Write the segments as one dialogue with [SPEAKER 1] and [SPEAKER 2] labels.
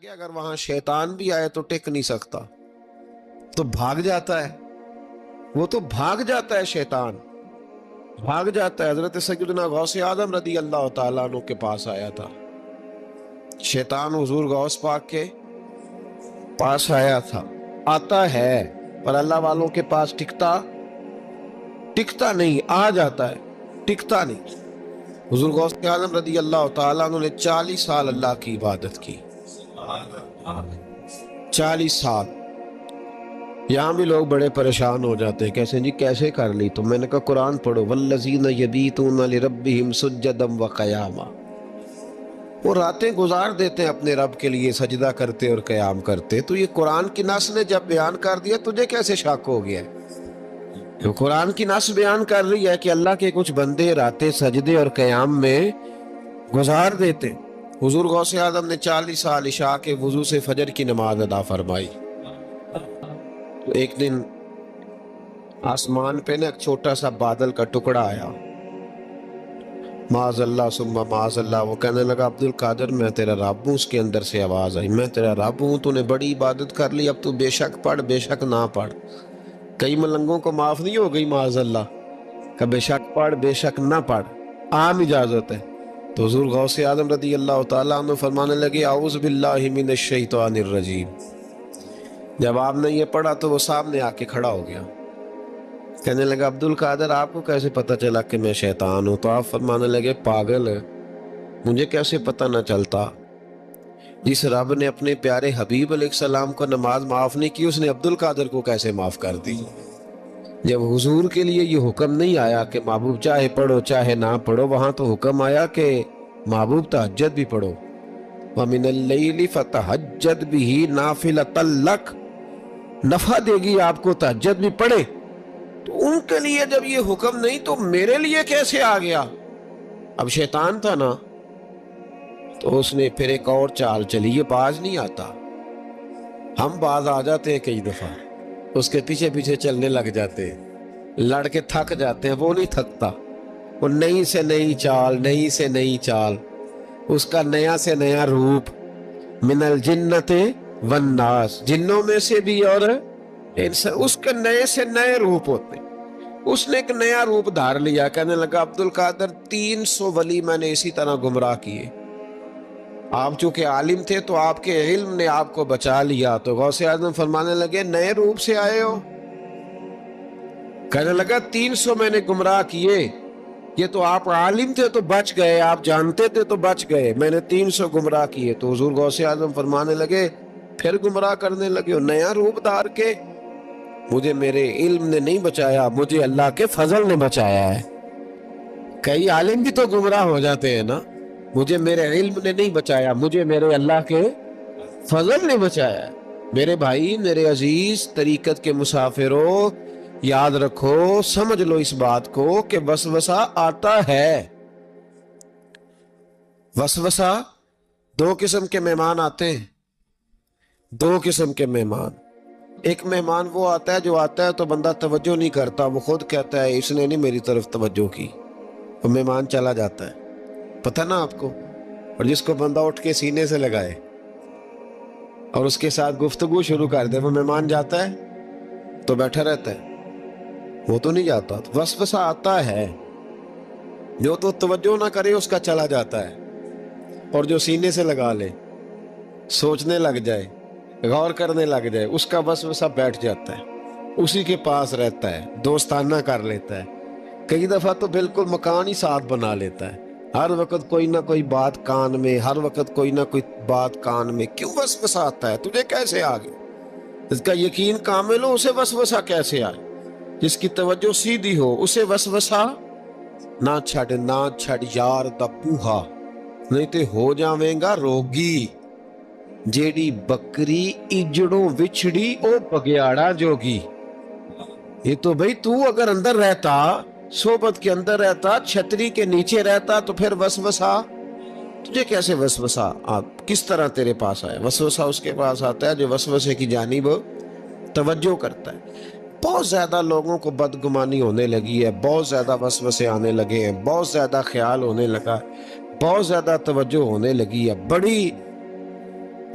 [SPEAKER 1] کہ اگر وہاں شیطان بھی آئے تو ٹک نہیں سکتا، تو بھاگ جاتا ہے، وہ تو بھاگ جاتا ہے، شیطان بھاگ جاتا ہے۔ حضرت سیدنا غوث اعظم رضی اللہ تعالیٰ عنہ کے پاس آیا تھا، شیطان حضور غوث پاک کے پاس آیا تھا، آتا ہے پر اللہ والوں کے پاس ٹکتا نہیں، آ جاتا ہے ٹکتا نہیں۔ حضور غوث اعظم رضی اللہ تعالیٰ عنہ نے 40 سال اللہ کی عبادت کی، 40 سال۔ یہاں بھی لوگ بڑے پریشان ہو جاتے ہیں، کیسے جی کیسے کر لی؟ تو میں نے کہا قرآن پڑھو، والذین یبیتون لربہم سجدا وقیاما، وہ راتیں گزار دیتے ہیں اپنے رب کے لیے سجدہ کرتے اور قیام کرتے۔ تو یہ قرآن کی نص نے جب بیان کر دیا، تجھے کیسے شک ہو گیا؟ قرآن کی نص بیان کر رہی ہے کہ اللہ کے کچھ بندے راتیں سجدے اور قیام میں گزار دیتے۔ حضور غوث اعظم نے 40 سال عشاء کے وضو سے فجر کی نماز ادا فرمائی۔ تو ایک دن آسمان پہ نا ایک چھوٹا سا بادل کا ٹکڑا آیا، معاذ اللہ ثم معاذ اللہ، وہ کہنے لگا عبد القادر میں تیرا رب ہوں۔ اس کے اندر سے آواز آئی، میں تیرا رب ہوں، تو نے بڑی عبادت کر لی، اب تو بے شک پڑھ بے شک نہ پڑھ۔ کئی ملنگوں کو معاف نہیں ہو گئی معاذ اللہ کہ بے شک پڑھ بے شک نہ پڑھ، عام اجازت ہے۔ تو حضور غوث اعظم رضی اللہ تعالیٰ عنہ فرمانے لگے اعوذ باللہ من الشیطان الرجیم۔ جب آپ نے یہ پڑھا تو وہ سامنے آ کے کھڑا ہو گیا، کہنے لگا عبد القادر آپ کو کیسے پتا چلا کہ میں شیطان ہوں؟ تو آپ فرمانے لگے پاگل ہے، مجھے کیسے پتہ نہ چلتا؟ جس رب نے اپنے پیارے حبیب علیہ السلام کو نماز معاف نہیں کی، اس نے عبد القادر کو کیسے معاف کر دی؟ جب حضور کے لیے یہ حکم نہیں آیا کہ محبوب چاہے پڑھو چاہے نہ پڑھو، وہاں تو حکم آیا کہ محبوب تہجد بھی پڑھو، وَمِنَ اللَّيْلِ فَتَہَجَّدْ بِهِ نَافِلَةً لَكَ، نفع دے گی آپ کو، تہجد بھی پڑھے۔ تو ان کے لیے جب یہ حکم نہیں تو میرے لیے کیسے آ گیا؟ اب شیطان تھا نا، تو اس نے پھر ایک اور چال چلی، یہ باز نہیں آتا، ہم باز آ جاتے ہیں کئی دفعہ، اس کے پیچھے پیچھے چلنے لگ جاتے ہیں، لڑ کے تھک جاتے ہیں، وہ نہیں تھکتا، وہ نئی سے نئی چال، نئی سے نئی چال، اس کا نیا سے نیا روپ، من الجنت والناس، جنوں میں سے بھی اور اس کے نئے سے نئے روپ ہوتے۔ اس نے ایک نیا روپ دھار لیا، کہنے لگا عبد القادر 300 ولی میں نے اسی طرح گمراہ کیے، آپ چونکہ عالم تھے تو آپ کے علم نے آپ کو بچا لیا۔ تو غوث اعظم فرمانے لگے نئے روپ سے آئے ہو؟ کہنے لگا 300 میں نے گمراہ کیے، یہ تو آپ عالم تھے تو بچ گئے، آپ جانتے تھے تو بچ گئے، میں نے 300 گمراہ کیے۔ تو حضور غوث اعظم فرمانے لگے پھر گمراہ کرنے لگے ہو نیا روپ دھار کے؟ مجھے میرے علم نے نہیں بچایا، مجھے اللہ کے فضل نے بچایا ہے۔ کئی عالم بھی تو گمراہ ہو جاتے ہیں نا، مجھے میرے علم نے نہیں بچایا، مجھے میرے اللہ کے فضل نے بچایا ہے۔ میرے بھائی، میرے عزیز طریقت کے مسافروں، یاد رکھو، سمجھ لو اس بات کو کہ وسوسہ آتا ہے۔ وسوسہ، دو قسم کے مہمان آتے ہیں، دو قسم کے مہمان۔ ایک مہمان وہ آتا ہے جو آتا ہے تو بندہ توجہ نہیں کرتا، وہ خود کہتا ہے اس نے نہیں میری طرف توجہ کی، وہ مہمان چلا جاتا ہے، پتہ نا آپ کو۔ اور جس کو بندہ اٹھ کے سینے سے لگائے اور اس کے ساتھ گفتگو شروع کر دے، وہ مہمان جاتا ہے تو بیٹھا رہتا ہے، وہ تو نہیں جاتا۔ وسوسہ آتا ہے، جو تو توجہ نہ کرے اس کا چلا جاتا ہے، اور جو سینے سے لگا لے، سوچنے لگ جائے، غور کرنے لگ جائے، اس کا وسوسہ بیٹھ جاتا ہے، اسی کے پاس رہتا ہے، دوستانہ کر لیتا ہے، کئی دفعہ تو بالکل مکان ہی ساتھ بنا لیتا ہے، ہر وقت کوئی نہ کوئی بات کان میں، ہر وقت کوئی نہ کوئی بات کان میں۔ کیوں وسوسہ آتا ہے؟ تجھے کیسے آ گیا؟ جس کا یقین کامل ہو اسے وسوسہ کیسے آئے؟ جس کی توجہ سیدھی ہو اسے وسوسہ نہ چھڑ یار دا بوہا، نہیں تے ہو جاویں گا روگی، جیڑی بکری اجڑوں وچھڑی او بگیاڑا جوگی۔ یہ تو بھئی تو اگر اندر رہتا، صحبت کے اندر رہتا، چھتری کے نیچے رہتا، تو پھر وسوسہ تجھے کیسے وسوسہ کس طرح تیرے پاس آیا؟ وسوسہ اس کے پاس آتا ہے جو وسوسے کی جانب توجہ کرتا ہے۔ بہت زیادہ لوگوں کو بدگمانی ہونے لگی ہے، بہت زیادہ وسوسے آنے لگے ہیں، بہت زیادہ خیال ہونے لگا، بہت زیادہ توجہ ہونے لگی ہے، بڑی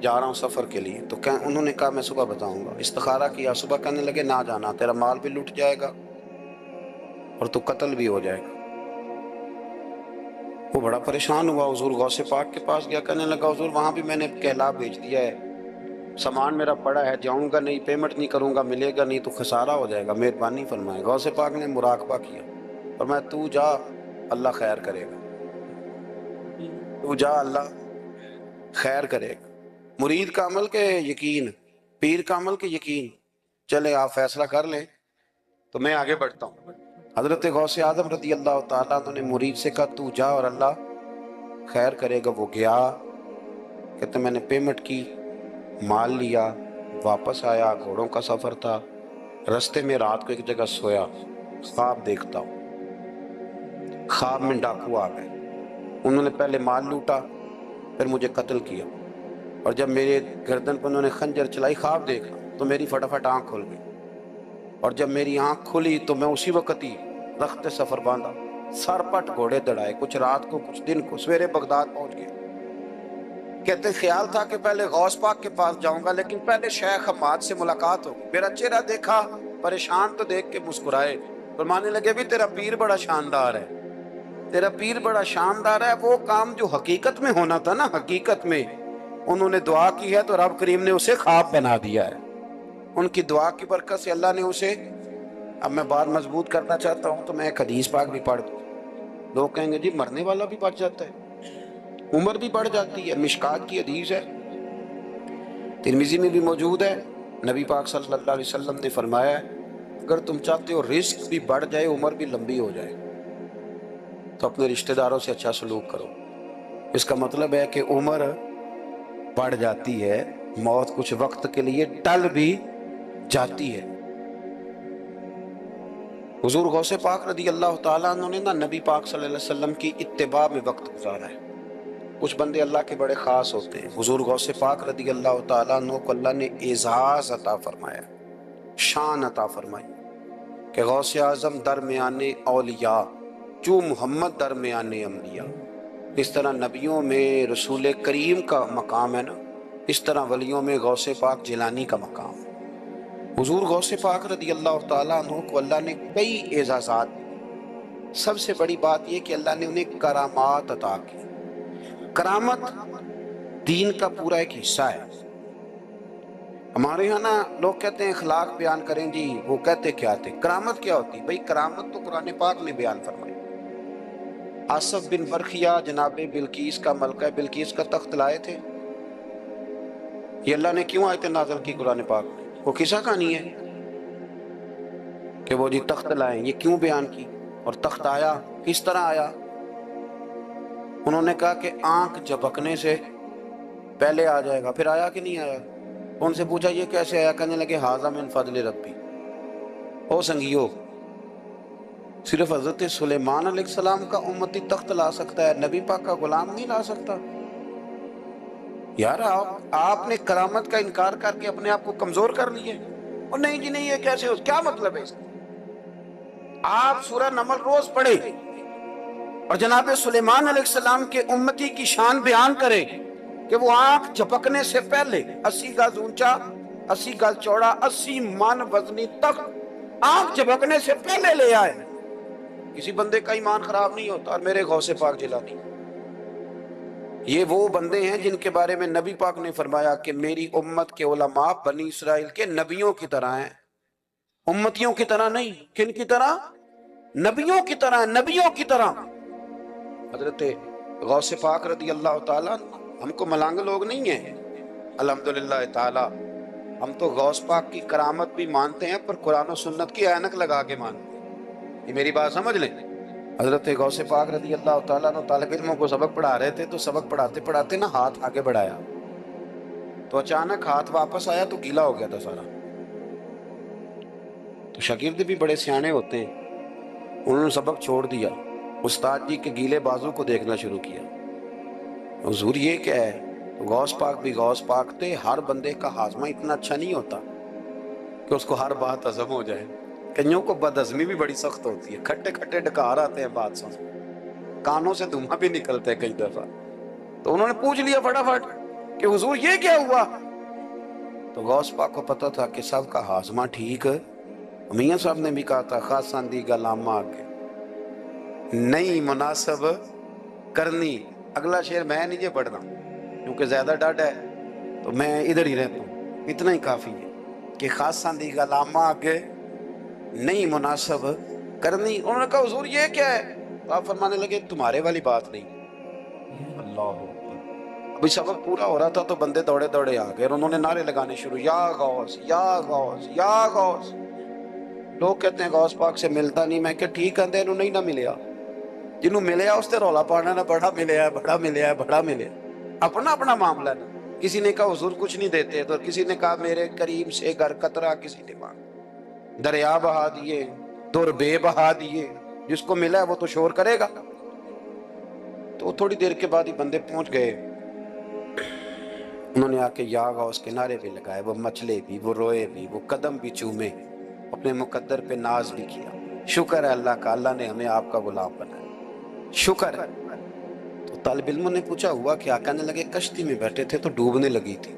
[SPEAKER 1] جا رہا ہوں سفر کے لیے، تو انہوں نے کہا میں صبح بتاؤں گا۔ استخارہ کیا، صبح کہنے لگے نہ جانا، تیرا مال بھی لوٹ جائے گا اور تو قتل بھی ہو جائے گا۔ وہ بڑا پریشان ہوا، حضور غوث پاک کے پاس گیا، کہنے لگا حضور وہاں بھی میں نے کہلا بھیج دیا ہے، سامان میرا پڑا ہے، جاؤں گا نہیں، پیمنٹ نہیں کروں گا، ملے گا نہیں تو خسارہ ہو جائے گا، مہربانی فرمائے۔ غوث پاک نے مراقبہ کیا اور میں تو جا، اللہ خیر کرے گا، تو جا، اللہ خیر کرے گا۔ مرید کا عمل کے یقین، پیر کا عمل کے یقین، چلے آپ فیصلہ کر لیں تو میں آگے بڑھتا ہوں۔ حضرت غوث اعظم رضی اللہ تعالیٰ عنہ نے مرید سے کہا تو جا اور اللہ خیر کرے گا۔ وہ گیا، کہتے میں نے پیمنٹ کی، مال لیا، واپس آیا، گھوڑوں کا سفر تھا، رستے میں رات کو ایک جگہ سویا، خواب دیکھتا ہوں، خواب میں ڈاکو آ گئے، انہوں نے پہلے مال لوٹا، پھر مجھے قتل کیا، اور جب میرے گردن پر انہوں نے خنجر چلائی، خواب دیکھا تو میری فٹافٹ آنکھ کھل گئی، اور جب میری آنکھ کھلی تو میں اسی وقت ہی رخت سفر باندھا، سر پٹ گھوڑے دڑائے، کچھ رات کو کچھ دن کو، سویرے بغداد پہنچ گئے۔ کہتے خیال تھا کہ پہلے غوث پاک کے پاس جاؤں گا، لیکن پہلے شیخ حماد سے ملاقات ہوگی۔ میرا چہرہ دیکھا، پریشان تو دیکھ کے مسکرائے، فرمانے لگے بھی تیرا پیر بڑا شاندار ہے، تیرا پیر بڑا شاندار ہے، وہ کام جو حقیقت میں ہونا تھا نا، حقیقت میں انہوں نے دعا کی ہے تو رب کریم نے اسے خواب بنا دیا ہے، ان کی دعا کی برکت سے اللہ نے اسے۔ اب میں بات مضبوط کرنا چاہتا ہوں تو میں ایک حدیث پاک بھی پڑھ دوں۔ لوگ کہیں گے جی مرنے والا بھی بچ جاتا ہے، عمر بھی بڑھ جاتی ہے، مشکات کی حدیث ہے، ترمذی میں بھی موجود ہے، نبی پاک صلی اللہ علیہ وسلم نے فرمایا ہے اگر تم چاہتے ہو رزق بھی بڑھ جائے، عمر بھی لمبی ہو جائے، تو اپنے رشتہ داروں سے اچھا سلوک کرو۔ اس کا مطلب ہے کہ عمر بڑھ جاتی ہے، موت کچھ وقت کے لیے ٹل بھی جاتی ہے۔ حضور غوث پاک رضی اللہ تعالیٰ عنہ نے نا نبی پاک صلی اللہ علیہ وسلم کی اتباع میں وقت گزارا ہے۔ کچھ بندے اللہ کے بڑے خاص ہوتے ہیں، حضور غوث پاک رضی اللہ تعالیٰ عنہ کو اللہ نے اعزاز عطا فرمایا، شان عطا فرمائی کہ غوث اعظم درمیان اولیاء، جو محمد درمیان انبیاء۔ اس طرح نبیوں میں رسول کریم کا مقام ہے نا، اس طرح ولیوں میں غوث پاک جیلانی کا مقام ہے۔ حضور غوث پاک رضی اللہ تعالیٰ عنہ کو اللہ نے کئی اعزازات دی، سب سے بڑی بات یہ کہ اللہ نے انہیں کرامات عطا کی۔ کرامت دین کا پورا ایک حصہ ہے۔ ہمارے یہاں نا لوگ کہتے ہیں اخلاق بیان کریں جی، وہ کہتے کیا تھے، کرامت کیا ہوتی؟ بھئی کرامت تو قرآن پاک نے بیان فرمائی۔ آصف بن برخیہ جناب بلقیس کا، ملکہ بلقیس کا تخت لائے تھے، یہ اللہ نے کیوں آیت نازل کی قرآن پاک میں؟ وہ قصہ کہانی ہے کہ وہ جی تخت لائیں، یہ کیوں بیان کی؟ اور تخت آیا کس طرح آیا؟ انہوں نے کہا کہ آنکھ جھپکنے سے پہلے آ جائے گا، پھر آیا کہ نہیں آیا؟ ان سے پوچھا یہ کیسے آیا؟ کہنے لگے ھذا من فضل ربی۔ او سنگیو، صرف حضرت سلیمان علیہ السلام کا امتی تخت لا سکتا ہے، نبی پاک کا غلام نہیں لا سکتا؟ یار آپ نے کرامت کا انکار کر کے اپنے آپ کو کمزور کر لیے۔ اور نہیں جی نہیں، یہ کیسے ہو؟ کیا مطلب ہے اس کا؟ آپ سورہ نمل روز پڑھے اور جناب سلیمان علیہ السلام کے امتی کی شان بیان کرے کہ وہ آنکھ جھپکنے سے پہلے 80 گز اونچا، 80 گز چوڑا، 80 من وزنی تخت آنکھ جھپکنے سے پہلے لے آئے۔ کسی بندے کا ایمان خراب نہیں ہوتا۔ اور میرے غوث پاک جیلانی، یہ وہ بندے ہیں جن کے بارے میں نبی پاک نے فرمایا کہ میری امت کے علماء بنی اسرائیل کے نبیوں کی طرح ہیں، امتیوں کی طرح نہیں۔ کن کی طرح؟ نبیوں کی طرح، نبیوں کی طرح۔ حضرت غوث پاک رضی اللہ تعالیٰ، ہم کو ملانگ لوگ نہیں ہیں الحمدللہ تعالیٰ، ہم تو غوث پاک کی کرامت بھی مانتے ہیں پر قرآن و سنت کی اینک لگا کے مانتے ہیں۔ یہ میری بات سمجھ لیں۔ حضرت غوث پاک رضی اللہ تعالیٰ عنہ طالب علموں کو سبق پڑھا رہے تھے، تو سبق پڑھاتے پڑھاتے نا ہاتھ آگے بڑھایا تو اچانک ہاتھ واپس آیا تو گیلا ہو گیا تھا سارا۔ تو شاگرد بھی بڑے سیانے ہوتے ہیں، انہوں نے سبق چھوڑ دیا، استاد جی کے گیلے بازو کو دیکھنا شروع کیا۔ حضور یہ کیا ہے؟ تو غوث پاک بھی غوث پاک تھے، ہر بندے کا ہاضمہ اتنا اچھا نہیں ہوتا کہ اس کو ہر بات ہضم ہو جائے، کئیوں کو بد ہضمی بھی بڑی سخت ہوتی ہے، کھٹے کھٹے ڈکار آتے ہیں بات سن، کانوں سے دھواں بھی نکلتے ہیں کئی دفعہ۔ تو انہوں نے پوچھ لیا فٹافٹ کہ حضور یہ کیا ہوا؟ تو غوث پاک کو پتا تھا کہ سب کا ہاضمہ ٹھیک ہے. میاں صاحب نے بھی کہا تھا خاصاں دی گلام آگے نہیں مناسب کرنی. اگلا شعر میں نہیں یہ پڑھنا کیونکہ زیادہ ڈاڈ ہے تو میں ادھر ہی رہتا ہوں. اتنا ہی کافی ہے کہ خاصاں دی گلام آگے نہیں مناسب کرنی. انہوں نے کہا حضور یہ کیا ہے؟ تو آپ فرمانے لگے تمہارے والی بات نہیں. اللہ ابھی سبق پورا ہو رہا تھا تو بندے دوڑے دوڑے آ گئے اور انہوں نے نعرے لگانے شروع یا غوث یا غوث یا غوث. لوگ کہتے ہیں غوث پاک سے ملتا نہیں. میں کہ ٹھیک ہے انہوں نہیں نہ ملیا. جنہوں ملیا اس تے رولا پانا نہ بڑا ملیا ہے بڑا ملیا ہے بڑا ملیا. اپنا اپنا معاملہ نا. کسی نے کہا حضور کچھ نہیں دیتے تو کسی نے کہا میرے کریم سے گر قطرہ کسی نے مانگا. دریا بہا دیے در بے بہا دیے. جس کو ملا ہے وہ تو شور کرے گا. تو تھوڑی دیر کے بعد ہی بندے پہنچ گئے. انہوں نے آ کے یا غوث کے نعرے بھی لگائے. وہ مچلے بھی وہ روئے بھی وہ قدم بھی چومے. اپنے مقدر پہ ناز بھی کیا. شکر ہے اللہ کا اللہ نے ہمیں آپ کا غلام بنایا. شکر ہے. تو طالب علموں نے پوچھا ہوا کیا؟ کہنے لگے کشتی میں بیٹھے تھے تو ڈوبنے لگی تھی.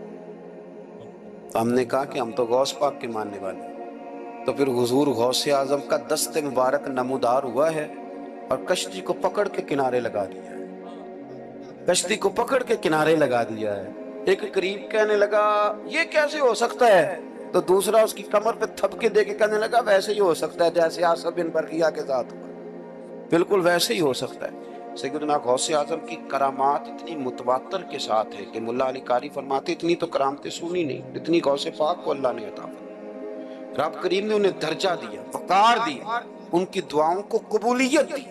[SPEAKER 1] تو ہم نے کہا کہ ہم تو غوث پاک کے ماننے والے. تو پھر حضور غوث اعظم کا دست مبارک نمودار ہوا ہے اور کشتی کو پکڑ کے کنارے لگا دیا ہے. کشتی کو پکڑ کے کنارے لگا دیا ہے. ایک قریب کہنے لگا یہ کیسے ہو سکتا ہے؟ تو دوسرا اس کی کمر پہ تھپکے دے کے کہنے لگا ویسے ہی ہو سکتا ہے جیسے آصف بن برقیہ کے ساتھ ہوا. بالکل ویسے ہی ہو سکتا ہے. سیدنا غوث اعظم کی کرامات اتنی متواتر کے ساتھ ہے کہ ملا علی قاری فرماتے اتنی تو کرامتیں سنی نہیں اتنی غوث پاک کو اللہ نے عطا فرمائی. رب کریم نے انہیں درجہ دیا وقار دیا. ان کی دعاؤں کو قبولیت دی.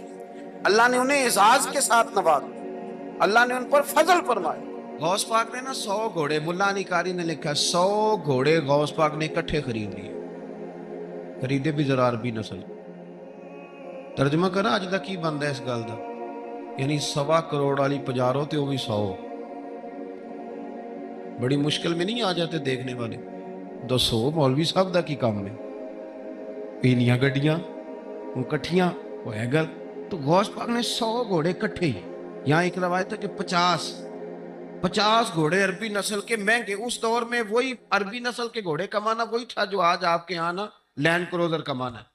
[SPEAKER 1] اللہ نے انہیں اعزاز کے ساتھ نوازا. اللہ نے ان پر فضل فرمایا. غوث پاک نے نا 100 گھوڑے ملا علی قاری نے لکھا 100 گھوڑے غوث پاک نے اکٹھے خرید لیے. خریدے بھی ذرا عربی نسل. ترجمہ کرا اج دا کی بندا اس گل دا یعنی 1.25 کروڑ والی پجارو تے وہ بھی 100. بڑی مشکل میں نہیں آ جاتے دیکھنے والے. 200 مولوی صاحب دا کی کام ہے. پینیاں گڈیاں وہ کٹھیاں وہ ہے گل. تو غوث پاک نے 100 گھوڑے کٹھے ہی. یہاں ایک روایت ہے کہ 50 گھوڑے عربی نسل کے مہنگے. اس دور میں وہی عربی نسل کے گھوڑے کمانا وہی تھا جو آج آپ کے یہاں نا لینڈ کروزر کمانا ہے.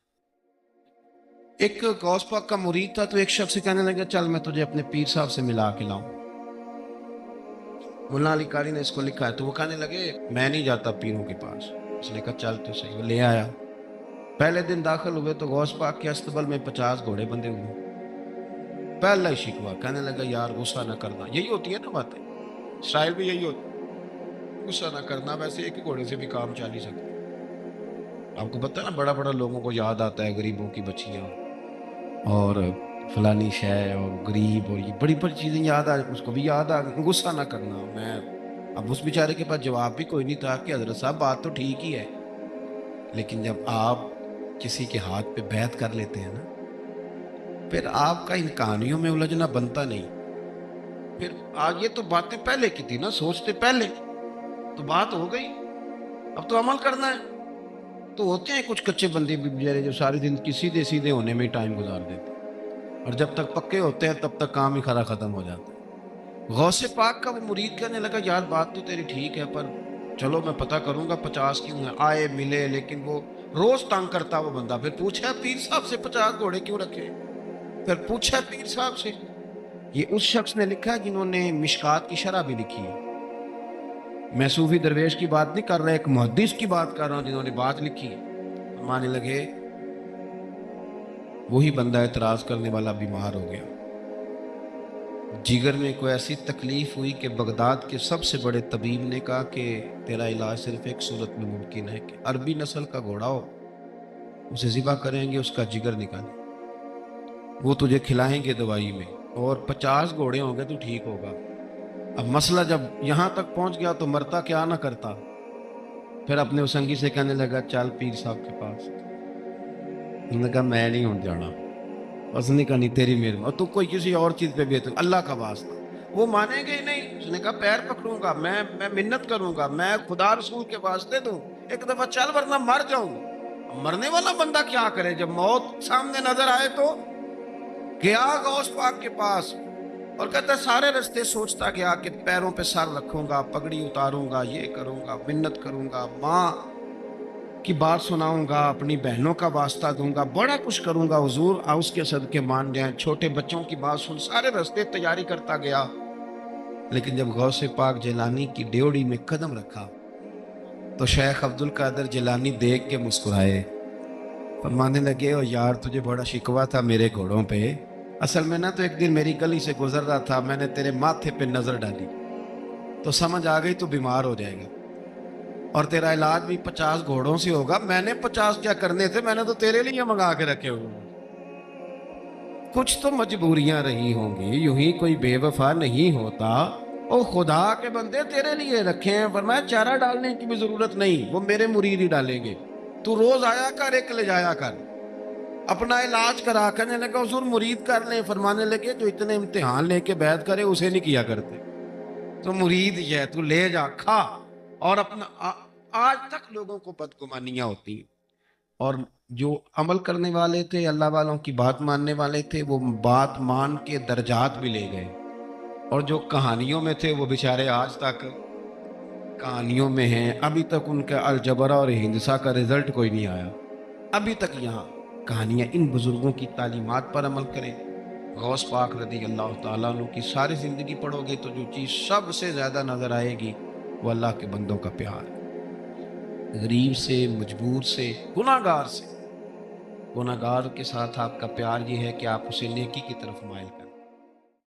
[SPEAKER 1] ایک غوث پاک کا مرید تھا تو ایک شخص سے کہنے لگا چل میں تجھے اپنے پیر صاحب سے ملا کے لاؤں. ملا علی قاری نے اس کو لکھا ہے. تو وہ کہنے لگے میں نہیں جاتا پیروں کے پاس. اس نے کہا چل تو صحیح. وہ لے آیا. پہلے دن داخل ہوئے تو غوث پاک کے استقبال میں 50 گھوڑے بندے ہوئے. پہلا ہی شکوا کہنے لگا یار غصہ نہ کرنا. یہی ہوتی ہے نا باتیں. اسٹائل بھی یہی ہوتی. غصہ نہ کرنا. ویسے ایک گھوڑے سے بھی کام چل ہی سکتا. آپ کو پتہ ہے نا بڑا بڑا لوگوں کو یاد آتا ہے غریبوں کی بچیاں اور فلانی شے اور غریب اور یہ بڑی بڑی چیزیں یاد آ. اس کو بھی یاد آ. غصہ نہ کرنا. میں اب اس بیچارے کے پاس جواب بھی کوئی نہیں تھا کہ حضرت صاحب بات تو ٹھیک ہی ہے لیکن جب آپ کسی کے ہاتھ پہ بیعت کر لیتے ہیں نا پھر آپ کا ان کہانیوں میں الجھنا بنتا نہیں. پھر آج یہ تو باتیں پہلے کی تھی نا. سوچتے پہلے تو بات ہو گئی. اب تو عمل کرنا ہے. تو ہوتے ہیں کچھ کچے بندے بھی بیچارے جو سارے دن کی سیدھے سیدھے ہونے میں ٹائم گزار دیتے اور جب تک پکے ہوتے ہیں تب تک کام ہی کھرا ختم ہو جاتا ہے. غوث پاک کا وہ مرید کہنے لگا یار بات تو تیری ٹھیک ہے پر چلو میں پتہ کروں گا 50 کیوں ہیں. آئے ملے لیکن وہ روز تنگ کرتا وہ بندہ. پھر پوچھا پیر صاحب سے 50 گھوڑے کیوں رکھے. پھر پوچھا پیر صاحب سے. یہ اس شخص نے لکھا جنہوں نے مشکات کی شرح بھی لکھی ہے. میں صوفی درویش کی بات نہیں کر رہا ایک محدث کی بات کر رہا ہوں جنہوں نے بات لکھی. مانے لگے وہی بندہ اعتراض کرنے والا بیمار ہو گیا. جگر میں کوئی ایسی تکلیف ہوئی کہ بغداد کے سب سے بڑے طبیب نے کہا کہ تیرا علاج صرف ایک صورت میں ممکن ہے کہ عربی نسل کا گھوڑا ہو اسے ذبح کریں گے اس کا جگر نکالیں وہ تجھے کھلائیں گے دوائی میں اور 50 گھوڑے ہوں گے تو ٹھیک ہوگا. اب مسئلہ جب یہاں تک پہنچ گیا تو مرتا کیا نہ کرتا. پھر اپنے اسنگی سے کہنے لگا چل پیر صاحب کے پاس. انہوں نے کہا میں نہیں ہوں جانا. اس نے کہا نہیں تیری مہربانی اور تو کوئی کسی اور چیز پہ بھی اللہ کا واسطہ. وہ مانیں گے ہی نہیں. اس نے کہا پیر پکڑوں گا میں منت کروں گا میں خدا رسول کے واسطے دوں ایک دفعہ چل ورنہ مر جاؤں. مرنے والا بندہ کیا کرے جب موت سامنے نظر آئے تو گیا غوث پاک کے پاس. اور کہتا ہے سارے راستے سوچتا گیا کہ پیروں پہ سر رکھوں گا، پگڑی اتاروں گا، یہ کروں گا، منت کروں گا، ماں کی بات سناؤں گا، اپنی بہنوں کا واسطہ دوں گا، بڑا کچھ کروں گا، حضور اس کے صدقے مان جائیں، چھوٹے بچوں کی بات سن، سارے راستے تیاری کرتا گیا۔ لیکن جب غوث پاک جیلانی کی ڈیوڑی میں قدم رکھا تو شیخ عبد القادر جیلانی دیکھ کے مسکرائے، فرمانے لگے او یار تجھے بڑا شکوہ تھا میرے گھوڑوں پہ، اصل میں نا تو ایک دن میری گلی سے گزر رہا تھا، میں نے تیرے ماتھے پہ نظر ڈالی تو سمجھ آ گئی تو بیمار ہو جائے گا، اور تیرا علاج بھی 50 گھوڑوں سے ہوگا، میں نے 50 کیا کرنے تھے، میں نے تو تیرے لیے منگا کے رکھے ہوئے، کچھ تو مجبوریاں رہی ہوں گی، یوں ہی کوئی بے وفا نہیں ہوتا، او خدا کے بندے تیرے لیے رکھے ہیں، فرمایا چارہ ڈالنے کی بھی ضرورت نہیں، وہ میرے مرید ہی ڈالیں گے، تو روز آیا کر، ایک لے جایا کر، اپنا علاج کرا کرنے لگا، حضور مرید کر لیں، فرمانے لگے جو اتنے امتحان لے کے بیعت کرے اسے نہیں کیا کرتے، تو مرید ہی ہے، تو لے جا کھا، اور اپنا آج تک لوگوں کو بدگمانیاں ہوتی ہیں، اور جو عمل کرنے والے تھے، اللہ والوں کی بات ماننے والے تھے، وہ بات مان کے درجات بھی لے گئے، اور جو کہانیوں میں تھے وہ بیچارے آج تک کہانیوں میں ہیں، ابھی تک ان کا الجبرا اور ہندسہ کا رزلٹ کوئی نہیں آیا، ابھی تک یہاں کہانیاں۔ ان بزرگوں کی تعلیمات پر عمل کریں۔ غوث پاک رضی اللہ تعالیٰ عنہ کی ساری زندگی پڑھو گے تو جو چیز سب سے زیادہ نظر آئے گی وہ اللہ کے بندوں کا پیار ہے، غریب سے، مجبور سے، گناہگار سے۔ گناہگار کے ساتھ آپ کا پیار یہ ہے کہ آپ اسے نیکی کی طرف مائل کریں۔